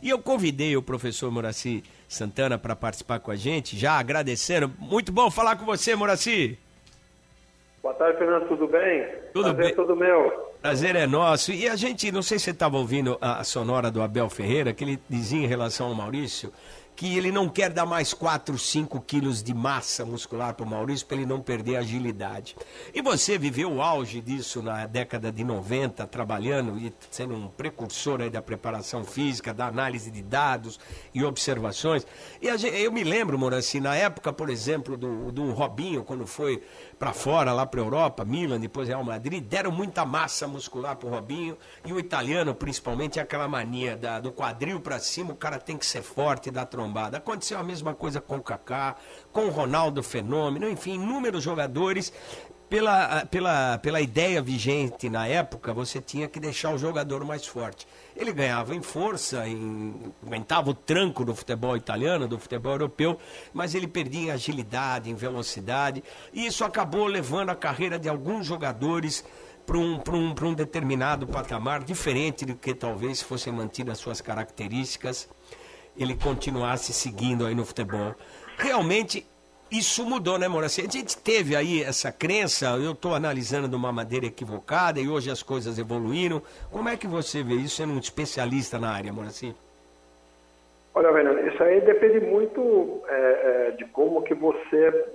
E eu convidei o professor Moraci Santana para participar com a gente, já agradecendo. Muito bom falar com você, Moraci. Boa tarde, Fernando, tudo bem? Tudo Prazer bem. todo meu. Prazer é nosso. E a gente, não sei se você estava ouvindo a sonora do Abel Ferreira, que ele dizia em relação ao Maurício, que ele não quer dar mais 4, 5 quilos de massa muscular para o Maurício para ele não perder a agilidade. E você viveu o auge disso na década de 90, trabalhando e sendo um precursor aí da preparação física, da análise de dados e observações. E eu me lembro, Moraci, na época, por exemplo, do Robinho, quando foi para fora, lá para a Europa, Milan, depois Real Madrid, deram muita massa muscular para o Robinho, e o italiano, principalmente, aquela mania do quadril para cima, o cara tem que ser forte, dar trombada. Aconteceu a mesma coisa com o Kaká, com o Ronaldo Fenômeno, enfim, inúmeros jogadores. Pela ideia vigente na época, você tinha que deixar o jogador mais forte. Ele ganhava em força, aumentava o tranco do futebol italiano, do futebol europeu, mas ele perdia em agilidade, em velocidade, e isso acabou levando a carreira de alguns jogadores para um determinado patamar, diferente do que talvez fossem mantidas suas características, ele continuasse seguindo aí no futebol. Realmente, isso mudou, né, Moraci? A gente teve aí essa crença, eu estou analisando de uma maneira equivocada e hoje as coisas evoluíram. Como é que você vê isso, sendo um especialista na área, Moraci? Olha, Fernando, isso aí depende muito de como que você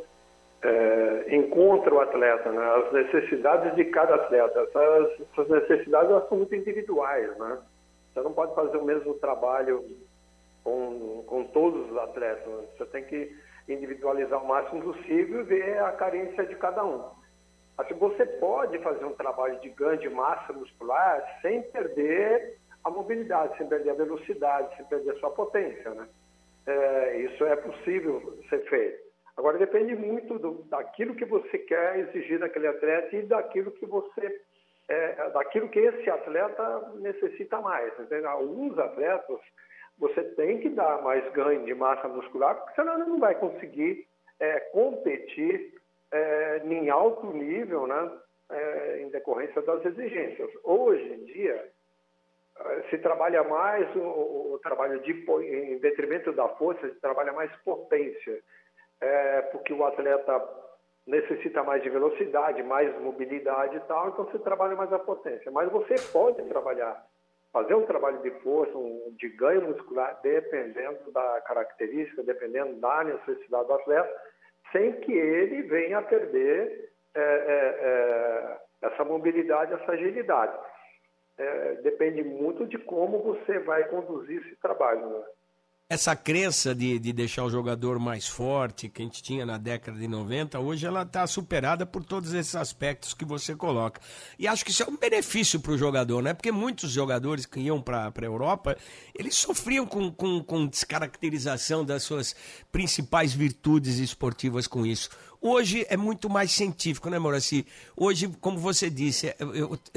encontra o atleta, né? As necessidades de cada atleta. Essas necessidades, elas são muito individuais, né? Você não pode fazer o mesmo trabalho com todos os atletas, né? Você tem que individualizar o máximo possível e ver a carência de cada um. Assim, você pode fazer um trabalho de ganho de massa muscular sem perder a mobilidade, sem perder a velocidade, sem perder a sua potência, né? Isso é possível ser feito. Agora, depende muito daquilo que você quer exigir daquele atleta e daquilo que esse atleta necessita mais. Entende? Alguns atletas você tem que dar mais ganho de massa muscular, porque senão ele não vai conseguir competir em alto nível, né, em decorrência das exigências. Hoje em dia, se trabalha mais o trabalho em detrimento da força, se trabalha mais potência, porque o atleta necessita mais de velocidade, mais mobilidade e tal, então você trabalha mais a potência. Mas você pode fazer um trabalho de força, de ganho muscular, dependendo da característica, dependendo da necessidade do atleta, sem que ele venha a perder essa mobilidade, essa agilidade. Depende muito de como você vai conduzir esse trabalho, né? Essa crença de deixar o jogador mais forte, que a gente tinha na década de 90, hoje ela está superada por todos esses aspectos que você coloca. E acho que isso é um benefício para o jogador, né? Porque muitos jogadores que iam para a Europa, eles sofriam com descaracterização das suas principais virtudes esportivas com isso. Hoje é muito mais científico, né, Moraci? Hoje, como você disse,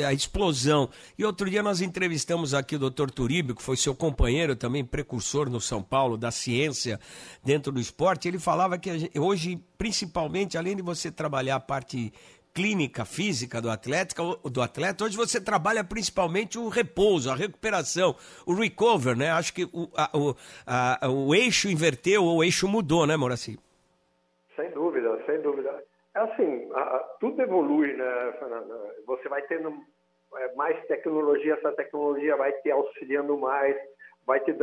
a explosão. E outro dia nós entrevistamos aqui o Dr. Turíbio, que foi seu companheiro também, precursor no São Paulo, da ciência dentro do esporte. Ele falava que hoje, principalmente, além de você trabalhar a parte clínica, física do atleta, hoje você trabalha principalmente o repouso, a recuperação, o recover, né? Acho que o eixo inverteu, ou o eixo mudou, né, Moraci? Sem dúvida, sem dúvida. É assim, tudo evolui, né, Fernanda? Você vai tendo mais tecnologia, essa tecnologia vai te auxiliando mais, vai te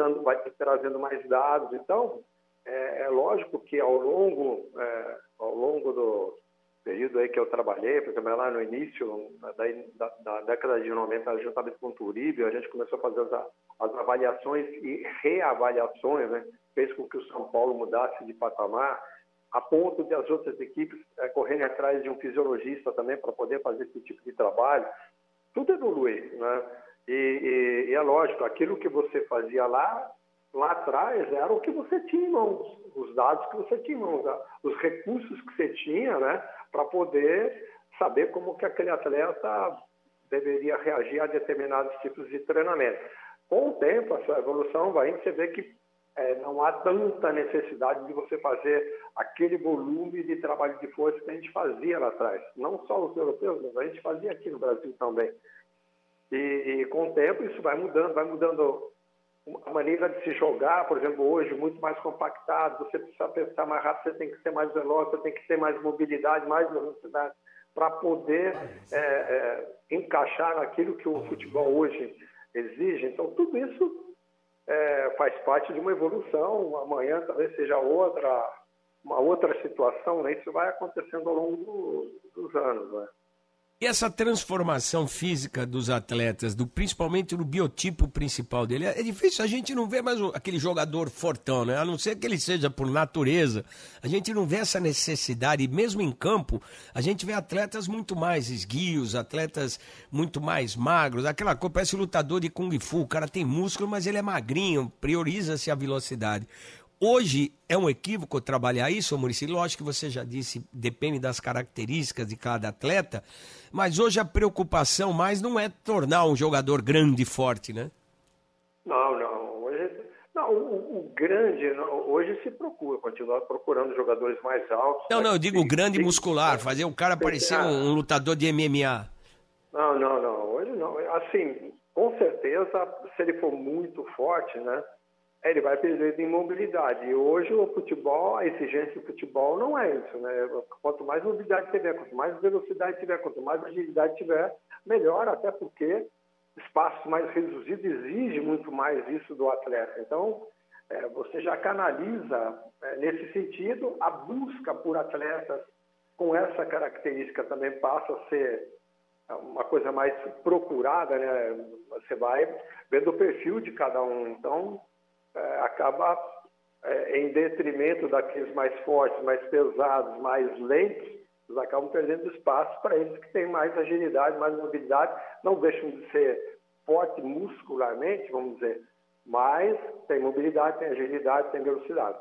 trazendo mais dados. Então, é lógico que ao longo do período aí que eu trabalhei, por exemplo, lá no início da década de 90, juntamente com o Turíbio, a gente começou a fazer as avaliações e reavaliações, né? Fez com que o São Paulo mudasse de patamar, a ponto de as outras equipes correrem atrás de um fisiologista também para poder fazer esse tipo de trabalho. Tudo evolui, né? E é lógico, aquilo que você fazia lá atrás era o que você tinha em mãos, os dados que você tinha em mãos, os recursos que você tinha, né, para poder saber como que aquele atleta deveria reagir a determinados tipos de treinamento. Com o tempo, essa evolução vai indo, você vê que não há tanta necessidade de você fazer aquele volume de trabalho de força que a gente fazia lá atrás. Não só os europeus, mas a gente fazia aqui no Brasil também. E com o tempo isso vai mudando a maneira de se jogar, por exemplo, hoje, muito mais compactado, você precisa pensar mais rápido, você tem que ser mais veloz, você tem que ter mais mobilidade, mais velocidade, para poder encaixar naquilo que o futebol hoje exige. Então, tudo isso faz parte de uma evolução. Amanhã talvez seja uma outra situação, né? Isso vai acontecendo ao longo dos anos, né? E essa transformação física dos atletas, principalmente no biotipo principal dele, é difícil, a gente não vê mais aquele jogador fortão, né? A não ser que ele seja por natureza, a gente não vê essa necessidade, e mesmo em campo, a gente vê atletas muito mais esguios, atletas muito mais magros, aquela coisa, parece lutador de Kung Fu, o cara tem músculo, mas ele é magrinho, prioriza-se a velocidade. Hoje é um equívoco trabalhar isso, Muricy? Lógico que você já disse, depende das características de cada atleta, mas hoje a preocupação mais não é tornar um jogador grande e forte, né? Não. O grande, hoje se procura, continuar procurando jogadores mais altos. Não, eu digo grande muscular, fazer o cara parecer um lutador de MMA. Não, hoje não. Assim, com certeza, se ele for muito forte, né? Ele vai perder em mobilidade. E hoje o futebol, a exigência do futebol não é isso, né? Quanto mais mobilidade tiver, quanto mais velocidade tiver, quanto mais agilidade tiver, melhor, até porque espaços mais reduzidos exigem muito mais isso do atleta. Então, você já canaliza, nesse sentido, a busca por atletas com essa característica também passa a ser uma coisa mais procurada, né? Você vai vendo o perfil de cada um. Então, acaba em detrimento daqueles mais fortes, mais pesados, mais lentos, eles acabam perdendo espaço para eles que têm mais agilidade, mais mobilidade, não deixam de ser fortes muscularmente, vamos dizer, mas tem mobilidade, tem agilidade, tem velocidade.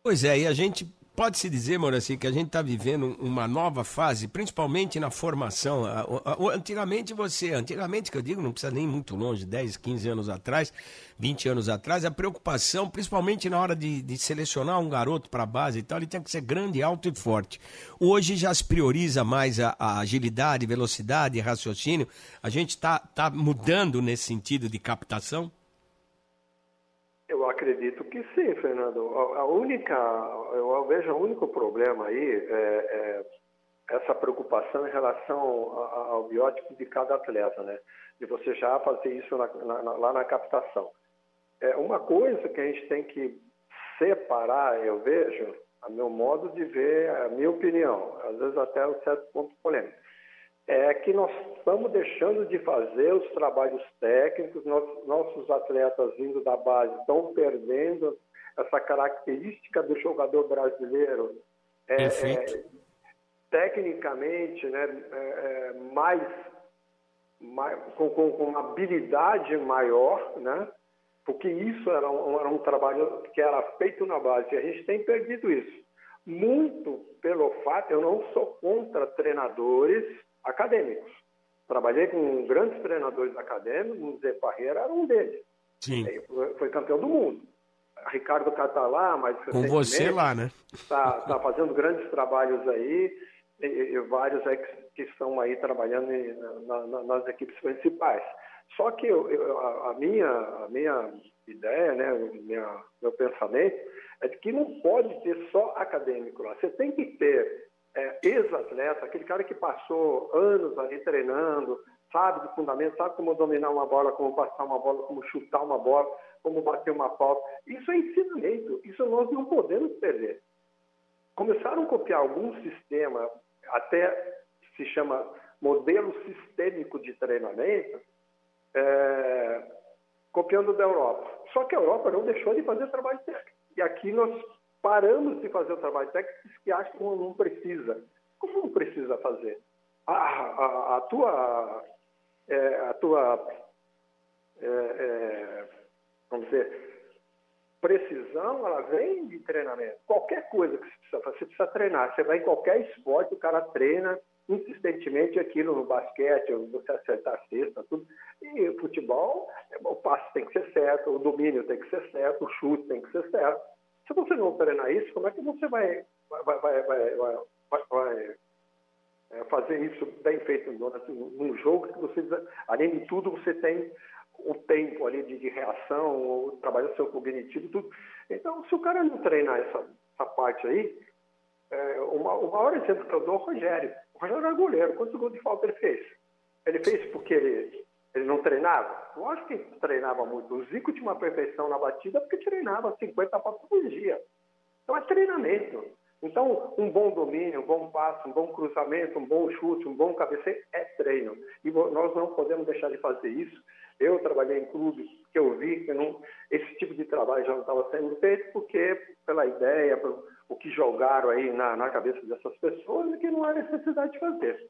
Pois é, e a gente pode-se dizer, Muricy, que a gente está vivendo uma nova fase, principalmente na formação. Antigamente que eu digo, não precisa nem muito longe, 10, 15 anos atrás, 20 anos atrás, a preocupação, principalmente na hora de selecionar um garoto para a base e tal, ele tinha que ser grande, alto e forte. Hoje já se prioriza mais a agilidade, velocidade, raciocínio. A gente está mudando nesse sentido de captação? Eu acredito que sim, Fernando. Eu vejo o único problema aí essa preocupação em relação ao biótipo de cada atleta, né? De você já fazer isso lá na captação. Uma coisa que a gente tem que separar, eu vejo, a meu modo de ver, a minha opinião, às vezes até um certo ponto polêmico, é que nós estamos deixando de fazer os trabalhos técnicos, nossos atletas vindo da base estão perdendo essa característica do jogador brasileiro, tecnicamente, né, com uma habilidade maior, né, porque isso era um trabalho que era feito na base, e a gente tem perdido isso. Muito pelo fato, eu não sou contra treinadores acadêmicos. Trabalhei com grandes treinadores acadêmicos, o Zé Parreira era um deles. Sim. Foi campeão do mundo. Ricardo Catalá, mas com você lá, né? Está fazendo grandes trabalhos aí, e vários que estão aí trabalhando nas equipes principais. Só que a minha ideia, né, meu pensamento, é de que não pode ter só acadêmico lá. Você tem que ter ex-atleta, aquele cara que passou anos ali treinando, sabe do fundamento, sabe como dominar uma bola, como passar uma bola, como chutar uma bola, como bater uma falta. Isso é ensinamento, isso nós não podemos perder. Começaram a copiar algum sistema, até se chama modelo sistêmico de treinamento, copiando da Europa. Só que a Europa não deixou de fazer trabalho técnico. E aqui nós paramos de fazer o trabalho técnico que acham que não precisa. Como não precisa fazer? A tua vamos dizer, precisão, ela vem de treinamento. Qualquer coisa que você precisa treinar. Você vai em qualquer esporte, o cara treina insistentemente aquilo no basquete, você acertar a cesta, tudo. E o futebol, o passe tem que ser certo, o domínio tem que ser certo, o chute tem que ser certo. Se você não treinar isso, como é que você vai fazer isso bem feito num jogo que você, além de tudo, você tem o tempo ali de reação, o trabalho seu cognitivo, tudo. Então, se o cara não treinar essa parte aí, o maior exemplo que eu dou é o Rogério. O Rogério era goleiro. Quantos gols de falta ele fez? Ele fez porque ele não treinava? Lógico que treinava muito. O Zico tinha uma perfeição na batida porque treinava 50 faltas por dia. Então é treinamento. Então, um bom domínio, um bom passe, um bom cruzamento, um bom chute, um bom cabeceio é treino. E nós não podemos deixar de fazer isso. Eu trabalhei em clubes que eu vi que esse tipo de trabalho já não estava sendo feito porque, pela ideia, o que jogaram aí na cabeça dessas pessoas, é que não há necessidade de fazer.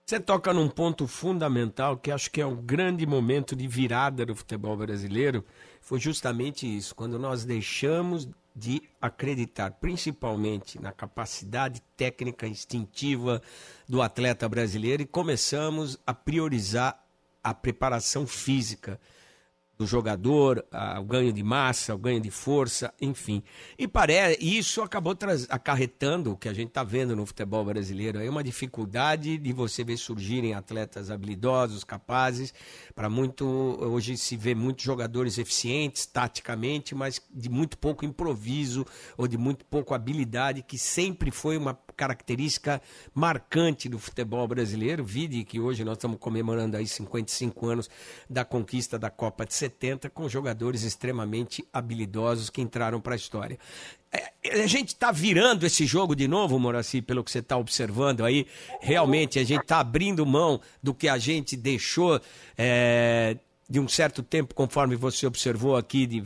Você toca num ponto fundamental que acho que é um grande momento de virada do futebol brasileiro. Foi justamente isso, quando nós deixamos de acreditar principalmente na capacidade técnica instintiva do atleta brasileiro e começamos a priorizar a preparação física do jogador, o ganho de massa, o ganho de força, enfim. E isso acabou acarretando o que a gente está vendo no futebol brasileiro. Aí uma dificuldade de você ver surgirem atletas habilidosos, capazes. Hoje se vê muitos jogadores eficientes taticamente, mas de muito pouco improviso ou de muito pouco habilidade, que sempre foi uma característica marcante do futebol brasileiro. Vide que hoje nós estamos comemorando aí 55 anos da conquista da Copa de 70, com jogadores extremamente habilidosos que entraram para a história. A gente está virando esse jogo de novo, Moraci, pelo que você está observando aí. Realmente a gente está abrindo mão do que a gente deixou de um certo tempo, conforme você observou aqui,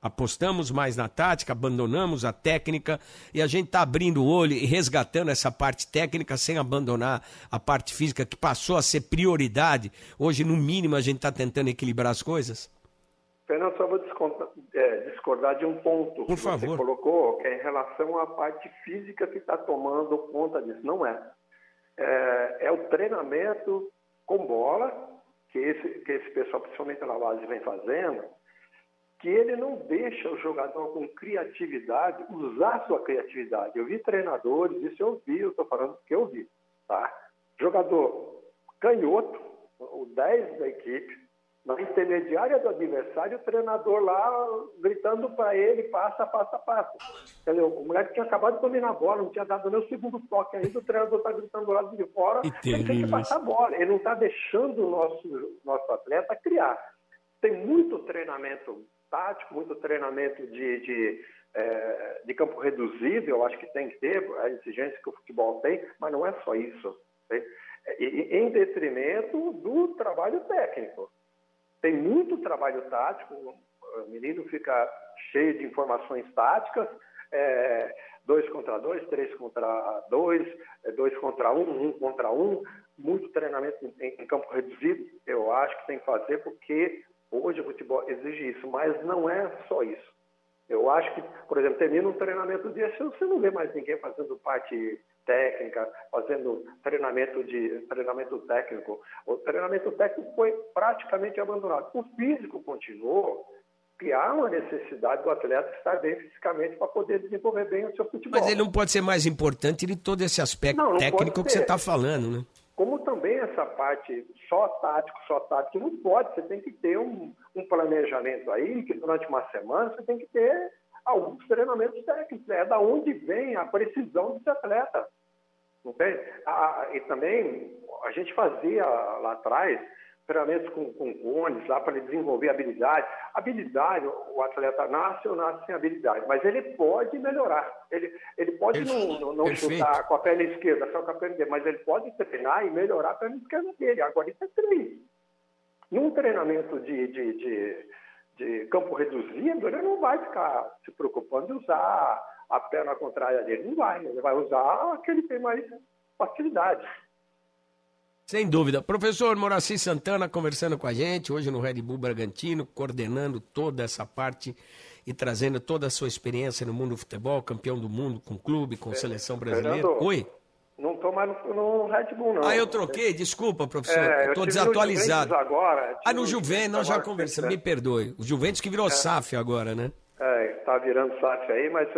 apostamos mais na tática, abandonamos a técnica e a gente está abrindo o olho e resgatando essa parte técnica sem abandonar a parte física, que passou a ser prioridade. Hoje, no mínimo, a gente está tentando equilibrar as coisas. Fernando, só vou discordar de um ponto que você colocou, que é em relação à parte física que está tomando conta disso. Não é. É o treinamento com bola, que esse pessoal, principalmente na base, vem fazendo, que ele não deixa o jogador com criatividade usar sua criatividade. Eu vi treinadores, isso eu vi, eu estou falando que eu vi. Tá? Jogador canhoto, o 10 da equipe, na intermediária do adversário, o treinador lá gritando para ele, passa, passa, passa. Quer dizer, o moleque tinha acabado de dominar a bola, não tinha dado nem o segundo toque ainda, o treinador está gritando do lado de fora, ele tem que passar a bola. Ele não está deixando o nosso atleta criar. Tem muito treinamento tático, muito treinamento de campo reduzido, eu acho que tem que ter, a exigência que o futebol tem, mas não é só isso. Em detrimento do trabalho técnico. Tem muito trabalho tático, o menino fica cheio de informações táticas, 2 contra 2, 3 contra 2, 2 contra 1, 1 contra 1, muito treinamento em campo reduzido, eu acho que tem que fazer porque hoje o futebol exige isso, mas não é só isso. Eu acho que, por exemplo, termina um treinamento desse, você não vê mais ninguém fazendo parte técnica, fazendo treinamento técnico. O treinamento técnico foi praticamente abandonado. O físico continuou, que há uma necessidade do atleta estar bem fisicamente para poder desenvolver bem o seu futebol. Mas ele não pode ser mais importante de todo esse aspecto técnico que você está falando, né? Como também essa parte só tático, não pode. Você tem que ter um planejamento aí, que durante uma semana você tem que ter alguns treinamentos técnicos. É da onde vem a precisão desse atleta. Entende? E também a gente fazia lá atrás treinamentos com cones lá para ele desenvolver habilidade. Habilidade, o atleta nasce ou nasce sem habilidade, mas ele pode melhorar. Ele pode não chutar com a perna esquerda, só com a perna direita, mas ele pode treinar e melhorar a perna esquerda dele. Agora isso é treino. Num treinamento de campo reduzido, ele não vai ficar se preocupando de usar a perna contrária dele. Não vai, ele vai usar a que ele tem mais facilidade. Sem dúvida. Professor Moraci Santana conversando com a gente, hoje no Red Bull Bragantino, coordenando toda essa parte e trazendo toda a sua experiência no mundo do futebol, campeão do mundo com clube, com seleção brasileira. Fernando, oi? Não estou mais no Red Bull, não. Eu troquei? Desculpa, professor. Estou desatualizado. No Juventus, nós já conversamos, me perdoe. O Juventus que virou SAF agora, né? Está virando SAF aí, mas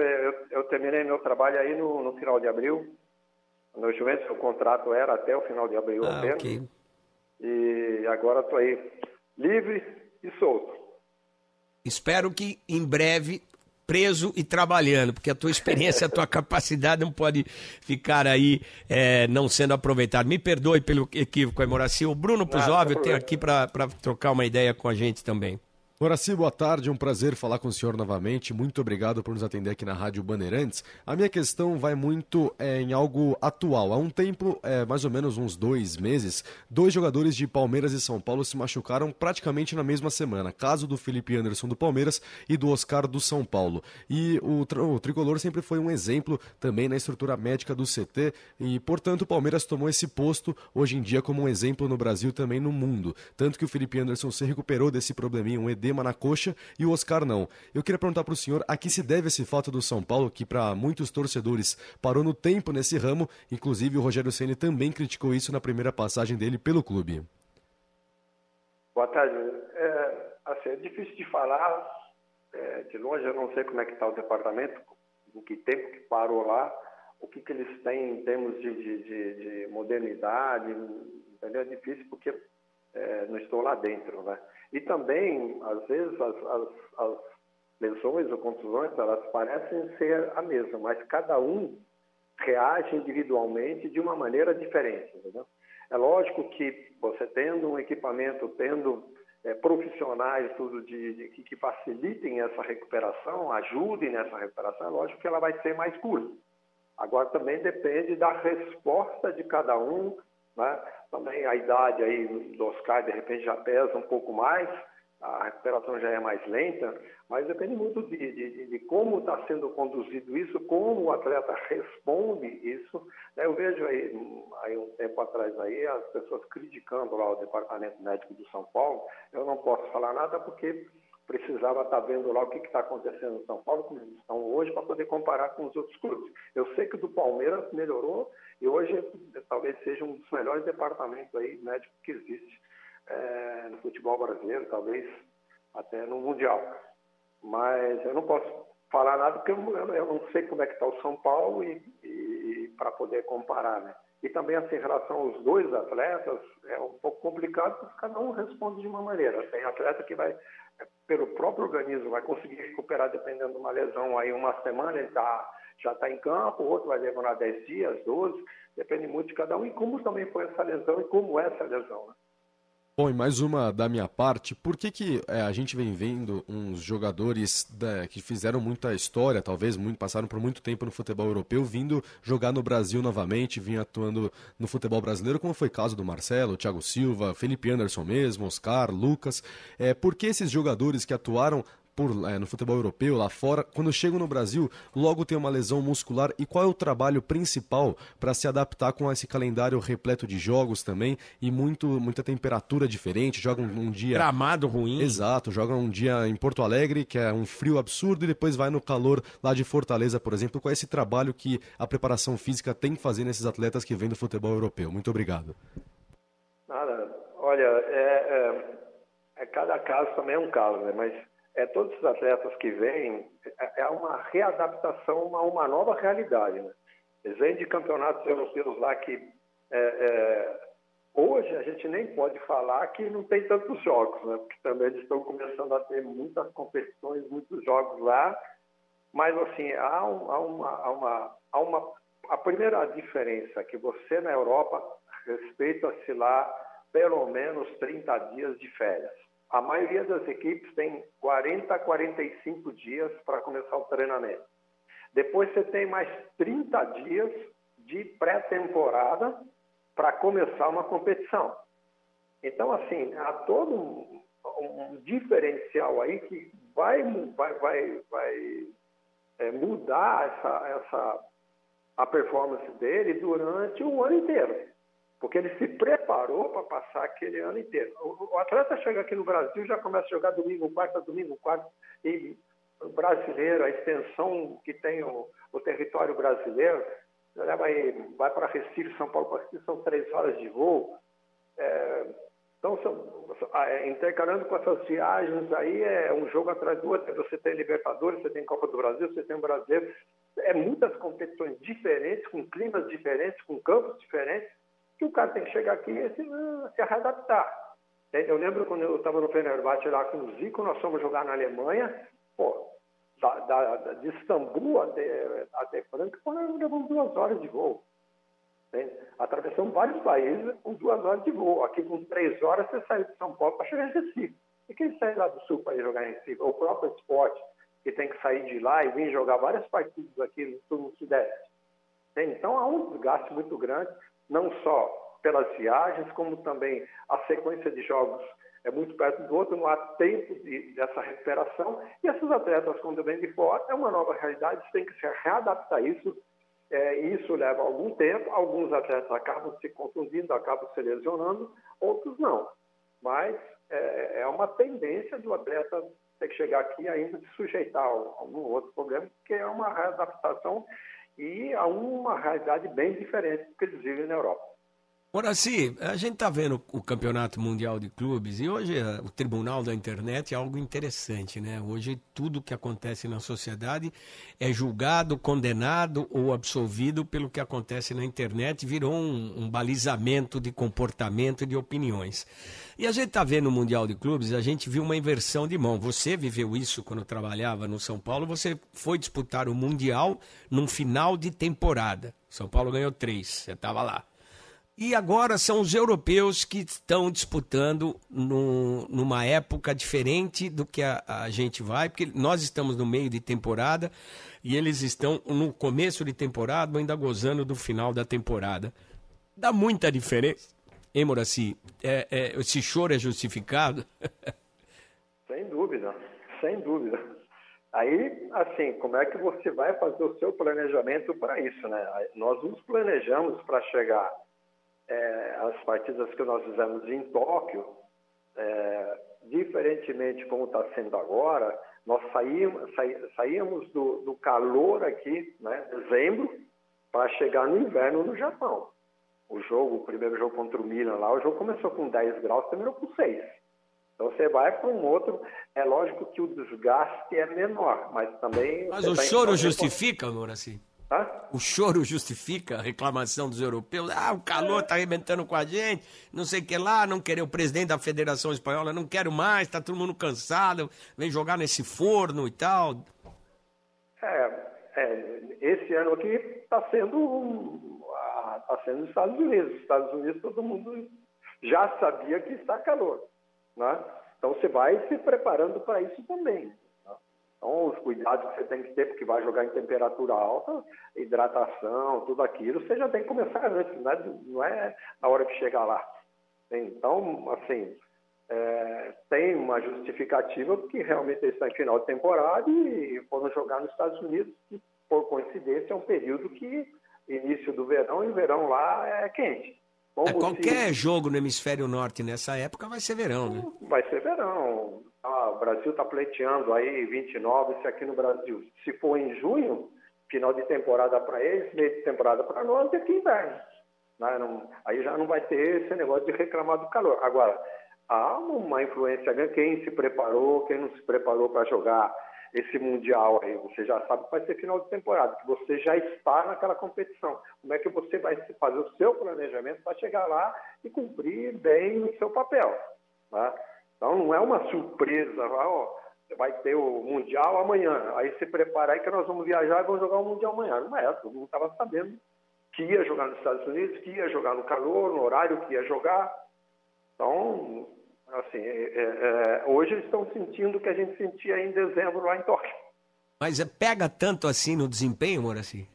eu terminei meu trabalho aí no final de abril. No Juventus, o contrato era até o final de abril apenas. Okay. E agora estou aí livre e solto. Espero que em breve preso e trabalhando, porque a tua experiência, a tua capacidade não pode ficar aí não sendo aproveitada. Me perdoe pelo equívoco aí, Moraci. O Bruno Puzov tem aqui para trocar uma ideia com a gente também. Moraci, boa tarde, um prazer falar com o senhor novamente, muito obrigado por nos atender aqui na Rádio Bandeirantes. A minha questão vai muito em algo atual. Há um tempo, mais ou menos uns 2 meses, 2 jogadores de Palmeiras e São Paulo se machucaram praticamente na mesma semana. Caso do Felipe Anderson do Palmeiras e do Oscar do São Paulo. E o tricolor sempre foi um exemplo também na estrutura médica do CT e, portanto, o Palmeiras tomou esse posto hoje em dia como um exemplo no Brasil e também no mundo. Tanto que o Felipe Anderson se recuperou desse probleminha, um edema na coxa, e o Oscar não. Eu queria perguntar para o senhor a que se deve esse fato do São Paulo, que para muitos torcedores parou no tempo nesse ramo, inclusive o Rogério Ceni também criticou isso na primeira passagem dele pelo clube. Boa tarde. É difícil de falar, de longe eu não sei como é que está o departamento, em que tempo que parou lá, o que eles têm em termos de modernidade, entendeu? É difícil porque não estou lá dentro, né? E também, às vezes, as lesões ou contusões, elas parecem ser a mesma, mas cada um reage individualmente de uma maneira diferente, entendeu? É lógico que você tendo um equipamento, tendo profissionais tudo que facilitem essa recuperação, ajudem nessa recuperação, é lógico que ela vai ser mais curta. Agora também depende da resposta de cada um, né? Também a idade aí do Oscar, de repente, já pesa um pouco mais, a recuperação já é mais lenta, mas depende muito de como está sendo conduzido isso, como o atleta responde isso. Eu vejo aí um tempo atrás aí, as pessoas criticando lá o Departamento Médico de São Paulo. Eu não posso falar nada porque precisava estar vendo lá o que está acontecendo em São Paulo, como eles estão hoje, para poder comparar com os outros clubes. Eu sei que o do Palmeiras melhorou e hoje talvez seja um dos melhores departamentos aí médicos que existe no futebol brasileiro, talvez até no Mundial. Mas eu não posso falar nada porque eu não sei como é que está o São Paulo e para poder comparar, né? E também, assim, em relação aos 2 atletas, é um pouco complicado porque cada um responde de uma maneira. Tem atleta que vai, pelo próprio organismo, vai conseguir recuperar dependendo de uma lesão. Aí uma semana ele já está em campo, o outro vai demorar 10 dias, 12, depende muito de cada um e como também foi essa lesão e como é essa lesão, né? Bom, e mais uma da minha parte, por que a gente vem vendo uns jogadores que fizeram muita história, talvez passaram por muito tempo no futebol europeu, vindo jogar no Brasil novamente, vinha atuando no futebol brasileiro, como foi o caso do Marcelo, Thiago Silva, Felipe Anderson mesmo, Oscar, Lucas. Por que esses jogadores que atuaram no futebol europeu, lá fora, quando chegam no Brasil, logo tem uma lesão muscular? E qual é o trabalho principal para se adaptar com esse calendário repleto de jogos também e muita temperatura diferente? Jogam um dia... Gramado ruim. Exato, jogam um dia em Porto Alegre, que é um frio absurdo, e depois vai no calor lá de Fortaleza, por exemplo. Qual é esse trabalho que a preparação física tem que fazer nesses atletas que vêm do futebol europeu? Muito obrigado. Nada, olha, cada caso também é um caso, né? Mas todos os atletas que vêm, é uma readaptação a uma nova realidade, né? Eles vêm de campeonatos europeus lá que hoje a gente nem pode falar que não tem tantos jogos, né? Porque também eles estão começando a ter muitas competições, muitos jogos lá, mas assim, a primeira diferença é que você na Europa respeita-se lá pelo menos 30 dias de férias. A maioria das equipes tem 40 a 45 dias para começar o treinamento. Depois você tem mais 30 dias de pré-temporada para começar uma competição. Então, assim, há todo um diferencial aí que vai mudar a performance dele durante o ano inteiro. Porque ele se preparou para passar aquele ano inteiro. O atleta chega aqui no Brasil, já começa a jogar domingo, quarta, e o brasileiro, a extensão que tem o território brasileiro, vai para Recife, São Paulo, para Recife, são 3 horas de voo. Então, intercalando com essas viagens aí, é um jogo atrás do outro. Você tem Libertadores, você tem Copa do Brasil, você tem o Brasileiro. Muitas competições diferentes, com climas diferentes, com campos diferentes, que o cara tem que chegar aqui e se readaptar. Eu lembro quando eu estava no Fenerbahçe lá com o Zico, nós fomos jogar na Alemanha, pô, de Istambul até Frankfurt, nós levamos 2 horas de voo. Entende? Atravessamos vários países com 2 horas de voo. Aqui com 3 horas você sai de São Paulo para chegar em Recife. E quem sai lá do sul para ir jogar em Recife? O próprio esporte, que tem que sair de lá e vir jogar várias partidas aqui no sul, no sudeste. Entende? Então há um desgaste muito grande, não só pelas viagens, como também a sequência de jogos é muito perto do outro, não há tempo dessa recuperação, e esses atletas, quando vêm de fora, é uma nova realidade, tem que se readaptar a isso, isso leva algum tempo, alguns atletas acabam se contundindo, acabam se lesionando, outros não, mas é uma tendência do atleta ter que chegar aqui e ainda se sujeitar a algum outro problema, porque é uma readaptação e a uma realidade bem diferente do que eles vivem na Europa. Horaci, a gente está vendo o Campeonato Mundial de Clubes e hoje o Tribunal da Internet é algo interessante, né? Hoje tudo que acontece na sociedade é julgado, condenado ou absolvido pelo que acontece na internet, virou um balizamento de comportamento e de opiniões. E a gente está vendo o Mundial de Clubes, a gente viu uma inversão de mão. Você viveu isso quando trabalhava no São Paulo, você foi disputar o Mundial num final de temporada. São Paulo ganhou 3, você estava lá. E agora são os europeus que estão disputando numa época diferente do que a gente vai, porque nós estamos no meio de temporada e eles estão no começo de temporada, ainda gozando do final da temporada. Dá muita diferença, hein, Moraci? Esse choro é justificado? Sem dúvida, sem dúvida. Aí, assim, como é que você vai fazer o seu planejamento para isso, né? Nós nos planejamos para chegar as partidas que nós fizemos em Tóquio, diferentemente como está sendo agora, nós saímos do calor aqui, né, dezembro, para chegar no inverno no Japão. O primeiro jogo contra o Milan lá, o jogo começou com 10 graus, terminou com 6. Então você vai para um outro, é lógico que o desgaste é menor, mas também... Mas o choro justifica, Moraci? Tá? O choro justifica a reclamação dos europeus. O calor está arrebentando com a gente, não sei o que lá, não querer o presidente da Federação Espanhola, não quero mais, está todo mundo cansado, vem jogar nesse forno e tal. Esse ano aqui está sendo os Estados Unidos. Os Estados Unidos todo mundo já sabia que está calor, né? Então você vai se preparando para isso também. Então, os cuidados que você tem que ter, porque vai jogar em temperatura alta, hidratação, tudo aquilo, você já tem que começar antes, né? Não é na hora que chegar lá. Então, assim, tem uma justificativa, porque realmente eles estão em final de temporada e foram jogar nos Estados Unidos, que, por coincidência, é um período que início do verão, e o verão lá é quente. Qualquer jogo no hemisfério norte nessa época vai ser verão, né? Vai ser verão. O Brasil está pleiteando aí 29, se aqui no Brasil. Se for em junho, final de temporada para eles, meio de temporada para nós, é que inverno. Aí já não vai ter esse negócio de reclamar do calor. Agora, há uma influência grande, quem se preparou, quem não se preparou para jogar esse Mundial aí, você já sabe que vai ser final de temporada, que você já está naquela competição. Como é que você vai fazer o seu planejamento para chegar lá e cumprir bem o seu papel, né? Então não é uma surpresa, vai ter o Mundial amanhã, aí se prepara aí que nós vamos viajar e vamos jogar o Mundial amanhã. Não é, todo mundo estava sabendo que ia jogar nos Estados Unidos, que ia jogar no calor, no horário que ia jogar. Então, assim, hoje eles estão sentindo o que a gente sentia em dezembro lá em Tóquio. Mas pega tanto assim no desempenho, Moraci?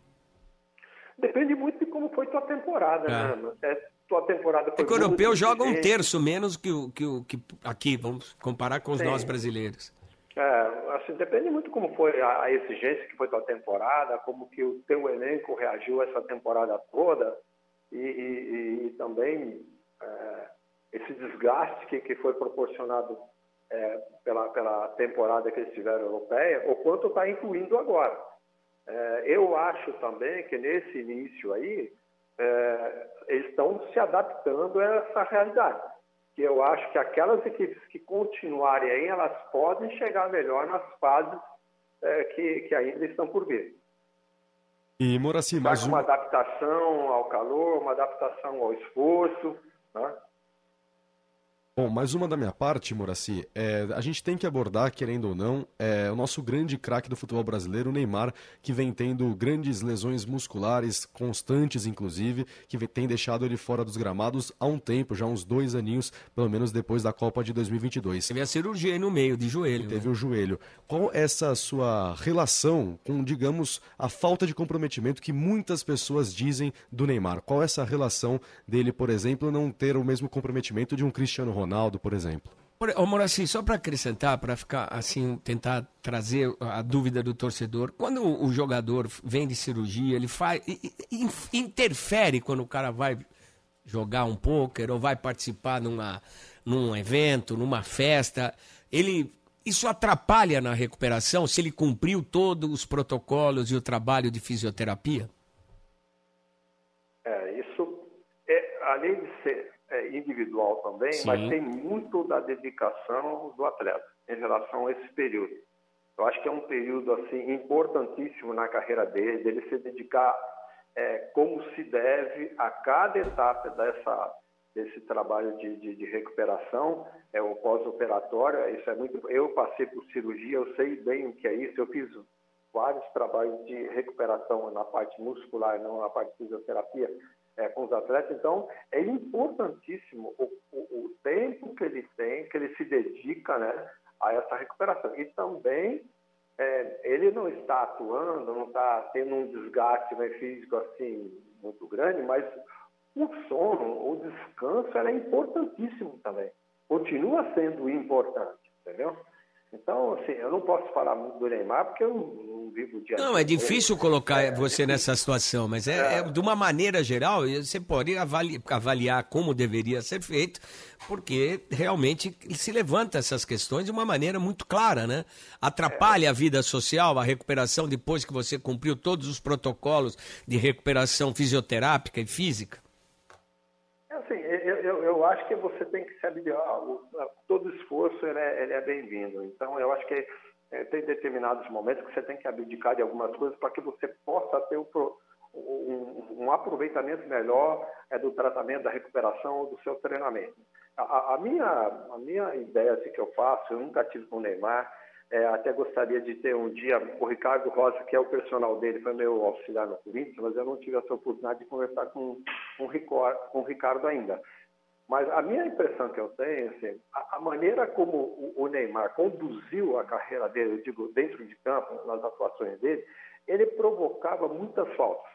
Depende muito de como foi tua temporada, né? Tua temporada foi que o europeu joga um exigente. terço menos que aqui, vamos comparar com os nós brasileiros. Assim, depende muito como foi a exigência que foi tua temporada, como que o teu elenco reagiu a essa temporada toda e também esse desgaste que foi proporcionado pela temporada que eles tiveram europeia, o quanto está incluindo agora. Eu acho também que nesse início aí, eles estão se adaptando a essa realidade. Que eu acho que aquelas equipes que continuarem aí, elas podem chegar melhor nas fases que ainda estão por vir. E, Moraci, mais uma adaptação ao calor, uma adaptação ao esforço, né? Bom, mais uma da minha parte, Muracy, a gente tem que abordar, querendo ou não, o nosso grande craque do futebol brasileiro, o Neymar, que vem tendo grandes lesões musculares, constantes inclusive, que tem deixado ele fora dos gramados há um tempo, já uns 2 aninhos, pelo menos depois da Copa de 2022. Teve a cirurgia aí no meio, de joelho. Teve o joelho. Qual é essa sua relação com, digamos, a falta de comprometimento que muitas pessoas dizem do Neymar? Qual é essa relação dele, por exemplo, não ter o mesmo comprometimento de um Cristiano Ronaldo, por exemplo? Ô, Muracy, só para acrescentar, para ficar assim, tentar trazer a dúvida do torcedor, quando o jogador vem de cirurgia, ele interfere quando o cara vai jogar um pôquer ou vai participar num evento, numa festa, isso atrapalha na recuperação se ele cumpriu todos os protocolos e o trabalho de fisioterapia? Isso além de ser individual também, Sim. Mas tem muito da dedicação do atleta em relação a esse período. Eu acho que é um período assim importantíssimo na carreira dele se dedicar como se deve a cada etapa desse trabalho de recuperação, o pós-operatório. Isso é muito. Eu passei por cirurgia, eu sei bem o que é isso. Eu fiz vários trabalhos de recuperação na parte muscular, não na parte de fisioterapia. Com os atletas, então é importantíssimo o tempo que ele tem, que ele se dedica, né, a essa recuperação. E também ele não está atuando, não está tendo um desgaste, né, físico assim muito grande, mas o sono, o descanso é importantíssimo também. Continua sendo importante, entendeu? Então, assim, eu não posso falar muito do Neymar porque eu não vivo o dia a dia. Não, é difícil colocar você nessa situação, mas de uma maneira geral, você pode avaliar como deveria ser feito, porque realmente se levanta essas questões de uma maneira muito clara, né? Atrapalha a vida social, a recuperação depois que você cumpriu todos os protocolos de recuperação fisioterápica e física? Assim, eu acho que você tem que se abdicar, todo esforço ele é bem-vindo. Então, eu acho que tem determinados momentos que você tem que abdicar de algumas coisas para que você possa ter um aproveitamento melhor do tratamento, da recuperação, do seu treinamento. A minha ideia assim, que eu faço, eu nunca tive com o Neymar, até gostaria de ter um dia o Ricardo Rosa, que é o personal dele, foi meu auxiliar no Corinthians, mas eu não tive essa oportunidade de conversar com o Ricardo ainda. Mas a minha impressão que eu tenho, assim, a maneira como o Neymar conduziu a carreira dele, eu digo, dentro de campo, nas atuações dele, ele provocava muitas faltas,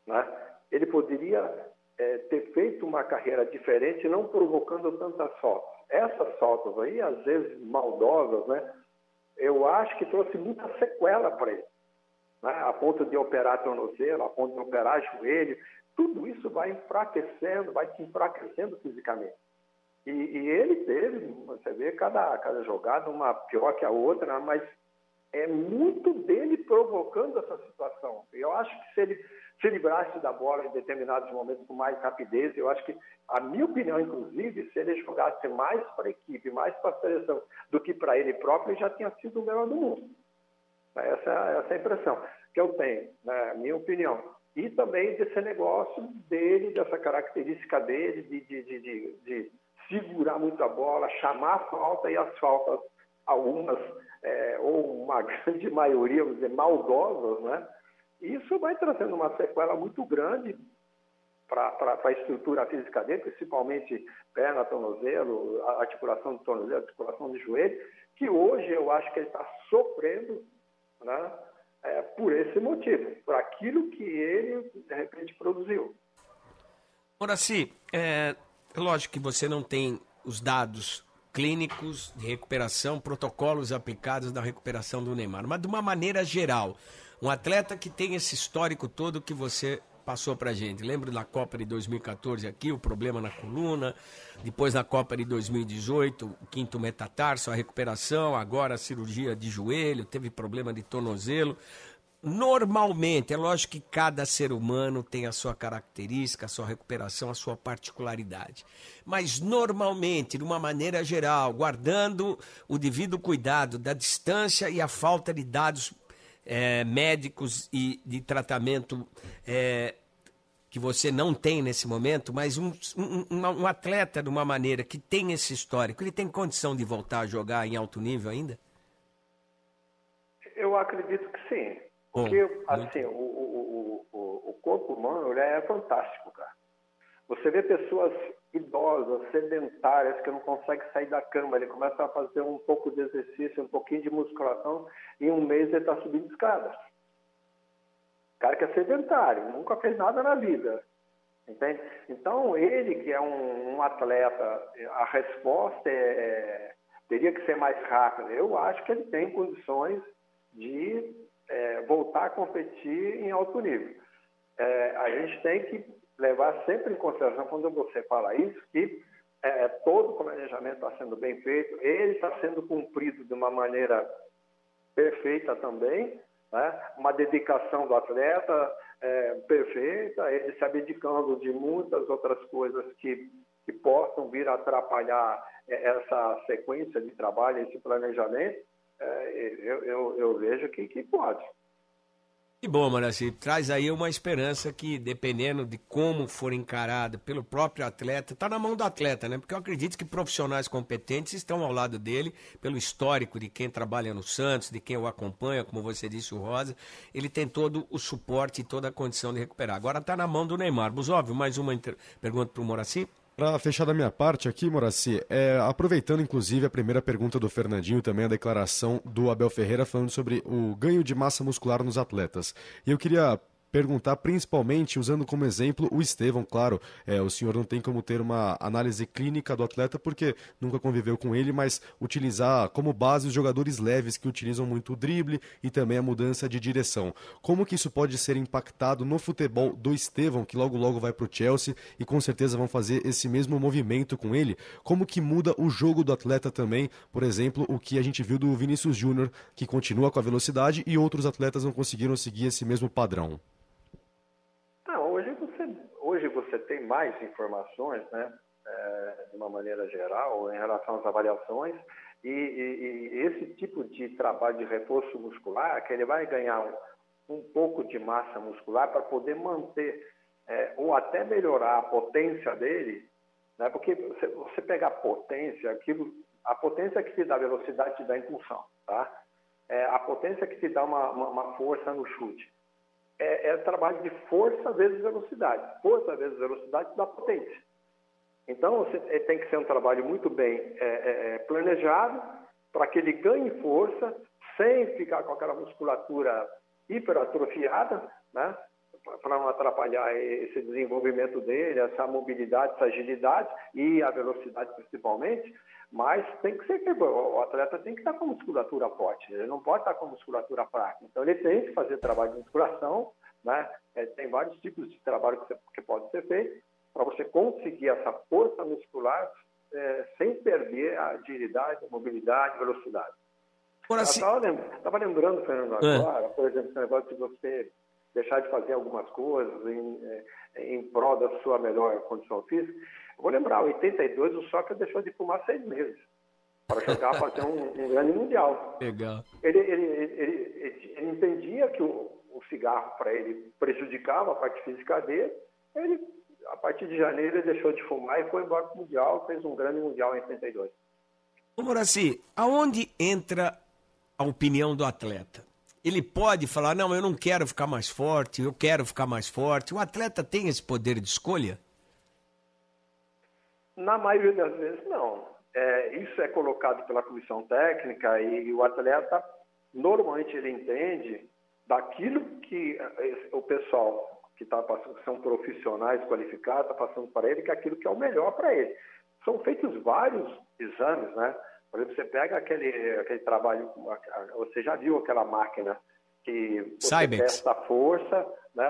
né? Ele poderia ter feito uma carreira diferente, não provocando tantas faltas. Essas faltas aí, às vezes maldosas, né? Eu acho que trouxe muita sequela para ele, né? A ponto de operar tornozelo, a ponto de operar joelho, tudo isso vai te enfraquecendo fisicamente. E ele teve, você vê, cada jogada, uma pior que a outra, né? Mas é muito dele provocando essa situação. Eu acho que se ele se livrasse da bola em determinados momentos com mais rapidez, eu acho que, a minha opinião, inclusive, se ele jogasse mais para a equipe, mais para a seleção do que para ele próprio, ele já tinha sido o melhor do mundo. Essa é a impressão que eu tenho, né? Minha opinião. E também desse negócio dele, dessa característica dele de segurar muito a bola, chamar a falta, e as faltas, algumas, ou uma grande maioria, vamos dizer, maldosas, né? Isso vai trazendo uma sequela muito grande para a estrutura física dele, principalmente perna, tornozelo, articulação de tornozelo, articulação de joelho, que hoje eu acho que ele está sofrendo, né? Por esse motivo, por aquilo que ele, de repente, produziu. Muracy, lógico que você não tem os dados clínicos de recuperação, protocolos aplicados na recuperação do Neymar, mas de uma maneira geral, um atleta que tem esse histórico todo que você passou pra gente. Lembro da Copa de 2014 aqui, o problema na coluna, depois na Copa de 2018, o quinto metatarso, a recuperação, agora a cirurgia de joelho, teve problema de tornozelo. Normalmente, é lógico que cada ser humano tem a sua característica, a sua recuperação, a sua particularidade. Mas normalmente, de uma maneira geral, guardando o devido cuidado da distância e a falta de dados médicos e de tratamento que você não tem nesse momento, mas um atleta de uma maneira que tem esse histórico, ele tem condição de voltar a jogar em alto nível ainda? Eu acredito que sim. Porque, assim, o corpo humano ele é fantástico, cara. Você vê pessoas idosas, sedentárias, que não conseguem sair da cama. Ele começa a fazer um pouco de exercício, um pouquinho de musculação, e em um mês ele está subindo escadas. O cara que é sedentário, nunca fez nada na vida. Entende? Então, ele que é um atleta, a resposta teria que ser mais rápida. Eu acho que ele tem condições de voltar a competir em alto nível. A gente tem que levar sempre em consideração, quando você fala isso, que todo o planejamento está sendo bem feito, ele está sendo cumprido de uma maneira perfeita também, né? Uma dedicação do atleta perfeita, ele se abdicando de muitas outras coisas que possam vir a atrapalhar essa sequência de trabalho, esse planejamento. Eu vejo que pode. Que bom, Moraci, traz aí uma esperança que, dependendo de como for encarada pelo próprio atleta, está na mão do atleta, né? Porque eu acredito que profissionais competentes estão ao lado dele, pelo histórico de quem trabalha no Santos, de quem o acompanha, como você disse, o Rosa, ele tem todo o suporte e toda a condição de recuperar. Agora está na mão do Neymar. Busóvio, mais uma pergunta para o Moraci? Para fechar da minha parte aqui, Moraci, aproveitando inclusive a primeira pergunta do Fernandinho, também a declaração do Abel Ferreira falando sobre o ganho de massa muscular nos atletas. E eu queria perguntar principalmente, usando como exemplo o Estevão, claro, o senhor não tem como ter uma análise clínica do atleta porque nunca conviveu com ele, mas utilizar como base os jogadores leves que utilizam muito o drible e também a mudança de direção. Como que isso pode ser impactado no futebol do Estevão, que logo logo vai para o Chelsea e com certeza vão fazer esse mesmo movimento com ele? Como que muda o jogo do atleta também, por exemplo, o que a gente viu do Vinícius Júnior, que continua com a velocidade e outros atletas não conseguiram seguir esse mesmo padrão? Hoje você tem mais informações, né, de uma maneira geral, em relação às avaliações, e esse tipo de trabalho de reforço muscular, que ele vai ganhar um pouco de massa muscular para poder manter ou até melhorar a potência dele, né, porque você pegar a potência que te dá velocidade, te dá impulsão, tá? A potência que te dá uma força no chute. Trabalho de força vezes velocidade. Força vezes velocidade dá potência. Então, tem que ser um trabalho muito bem planejado para que ele ganhe força sem ficar com aquela musculatura hiperatrofiada, né? Para não atrapalhar esse desenvolvimento dele, essa mobilidade, essa agilidade e a velocidade principalmente. Mas tem que ser que o atleta tem que estar com musculatura forte, ele não pode estar com musculatura fraca. Então ele tem que fazer trabalho de musculação, né? Tem vários tipos de trabalho que pode ser feito para você conseguir essa força muscular sem perder a agilidade, a mobilidade, a velocidade. Eu estava lembrando, Fernando, agora, por exemplo, esse negócio de você deixar de fazer algumas coisas em prol da sua melhor condição física. Eu vou lembrar, em 82 o Sócrates deixou de fumar 6 meses para jogar, fazer um grande mundial. Legal. Ele entendia que o cigarro para ele prejudicava a parte física dele. Ele, a partir de janeiro, ele deixou de fumar e foi embora para o mundial, fez um grande mundial em 82. Ô Moraci, aonde entra a opinião do atleta? Ele pode falar, não, eu não quero ficar mais forte, eu quero ficar mais forte. O atleta tem esse poder de escolha? Na maioria das vezes, não. Isso é colocado pela comissão técnica e o atleta, normalmente, ele entende daquilo que o pessoal que está passando, que são profissionais qualificados, está passando para ele, que é aquilo que é o melhor para ele. São feitos vários exames, né? Por exemplo, você pega aquele trabalho, você já viu aquela máquina que você testa a força, né?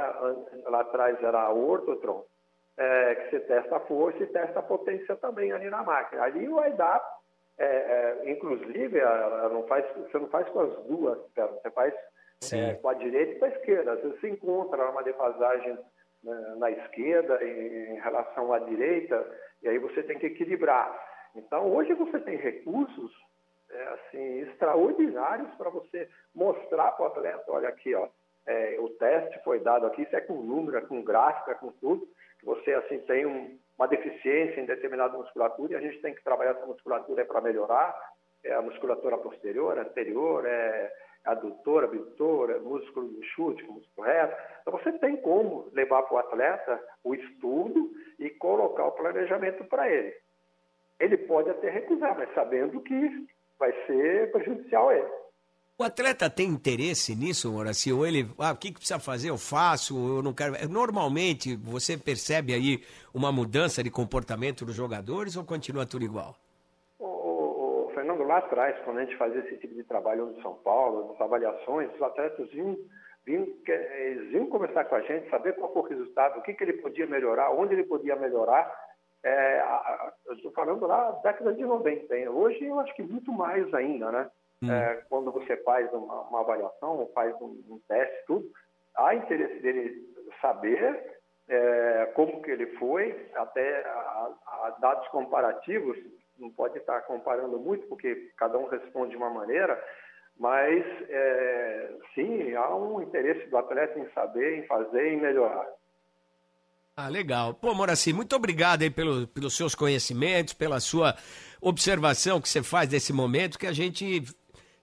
Lá atrás era a ortotron, que você testa a força e testa a potência também ali na máquina. Ali vai dar, inclusive, você não faz com as duas pernas, você faz com a direita e com a esquerda. Às vezes você encontra uma defasagem na esquerda em relação à direita, e aí você tem que equilibrar. Então, hoje você tem recursos extraordinários para você mostrar para o atleta, olha aqui, ó, o teste foi dado aqui, isso é com número, é com gráfico, é com tudo, que você assim tem uma deficiência em determinada musculatura e a gente tem que trabalhar essa musculatura para melhorar, a musculatura posterior, anterior, adutora, abdutora, músculo do chute, músculo reto. Então você tem como levar para o atleta o estudo e colocar o planejamento para ele. Ele pode até recusar, mas sabendo que vai ser prejudicial a ele. O atleta tem interesse nisso, Moraci? Ou ele, o que precisa fazer? Eu faço, eu não quero. Normalmente, você percebe aí uma mudança de comportamento dos jogadores ou continua tudo igual? O Fernando, lá atrás, quando a gente fazia esse tipo de trabalho no São Paulo, nas avaliações, os atletas eles vinham conversar com a gente, saber qual foi o resultado, o que ele podia melhorar, onde ele podia melhorar. Eu estou falando lá da década de 90. Hoje, eu acho que muito mais ainda, né? Quando você faz uma avaliação, faz um teste, tudo, há interesse dele saber como que ele foi, até a dados comparativos, não pode estar comparando muito, porque cada um responde de uma maneira, mas sim, há um interesse do atleta em saber, em fazer e melhorar. Legal. Pô, Moraci, muito obrigado aí pelos seus conhecimentos, pela sua observação que você faz desse momento, que a gente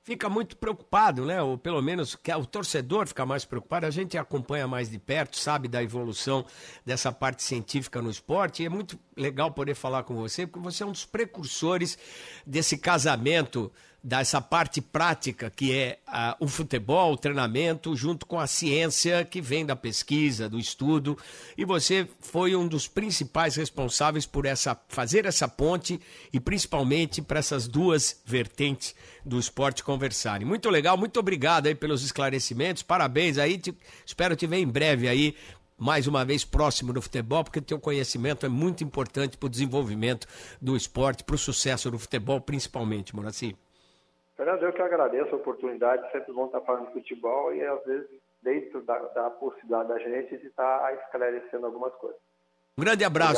fica muito preocupado, né? Ou pelo menos que o torcedor fica mais preocupado, a gente acompanha mais de perto, sabe da evolução dessa parte científica no esporte, e é muito legal poder falar com você, porque você é um dos precursores desse casamento, dessa parte prática que é o futebol, o treinamento, junto com a ciência que vem da pesquisa, do estudo, e você foi um dos principais responsáveis por fazer essa ponte e principalmente para essas duas vertentes do esporte conversarem. Muito legal, muito obrigado aí pelos esclarecimentos, parabéns aí, espero te ver em breve aí, mais uma vez próximo do futebol, porque o teu conhecimento é muito importante para o desenvolvimento do esporte, para o sucesso do futebol principalmente, Moraci. Fernando, eu que agradeço a oportunidade, sempre bom estar falando de futebol e às vezes dentro da possibilidade da gente de estar esclarecendo algumas coisas. Um grande abraço.